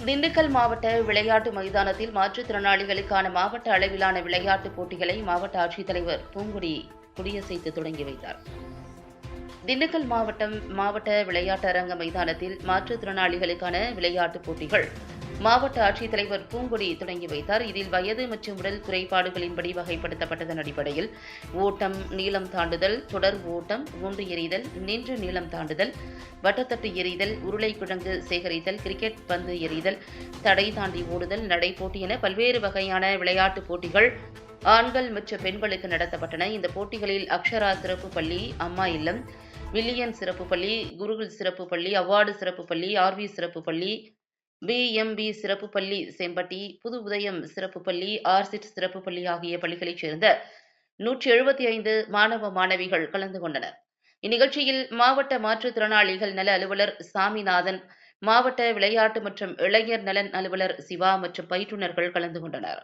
திண்டுக்கல் மாவட்ட விளையாட்டு மைதானத்தில் மாற்றுத்திறனாளிகளுக்கான மாவட்ட அளவிலான விளையாட்டுப் போட்டிகளை மாவட்ட ஆட்சித்தலைவர் பூங்கொடி கொடியசைத்து தொடங்கி வைத்தார். திண்டுக்கல் மாவட்ட விளையாட்டு அரங்க மைதானத்தில் மாற்றுத்திறனாளிகளுக்கான விளையாட்டுப் போட்டிகள் மாவட்ட ஆட்சித்தலைவர் பூங்கொடி தொடங்கி வைத்தார். இதில் வயது மற்றும் உடல் குறைபாடுகளின்படி வகைப்படுத்தப்பட்டதன் அடிப்படையில் ஓட்டம், நீளம் தாண்டுதல், தொடர் ஓட்டம், குண்டு எறிதல், நின்று நீளம் தாண்டுதல், வட்டத்தட்டு எறிதல், உருளைக்கிழங்கு சேகரித்தல், கிரிக்கெட் பந்து எறிதல், தடை தாண்டி ஓடுதல், நடைப்போட்டி என பல்வேறு வகையான விளையாட்டுப் போட்டிகள் ஆண்கள் மற்றும் பெண்களுக்கு நடத்தப்பட்டன. இந்த போட்டிகளில் அக்ஷரா சிறப்பு பள்ளி, அம்மா இல்லம், வில்லியன் சிறப்பு பள்ளி, குருகுல் சிறப்பு பள்ளி, அவார்டு சிறப்பு பள்ளி, ஆர்வி சிறப்பு பள்ளி, பிஎம்பி சிறப்பு பள்ளி செம்பட்டி, புது உதயம் சிறப்பு பள்ளி, ஆர்சிட் சிறப்பு பள்ளி ஆகிய பள்ளிகளைச் சேர்ந்த 175 மாணவ மாணவிகள் கலந்து கொண்டனர். இந்நிகழ்ச்சியில் மாவட்ட மாற்றுத்திறனாளிகள் நல அலுவலர் சாமிநாதன், மாவட்ட விளையாட்டு மற்றும் இளைஞர் நலன் அலுவலர் சிவா மற்றும் பயிற்றுநர்கள் கலந்து கொண்டனர்.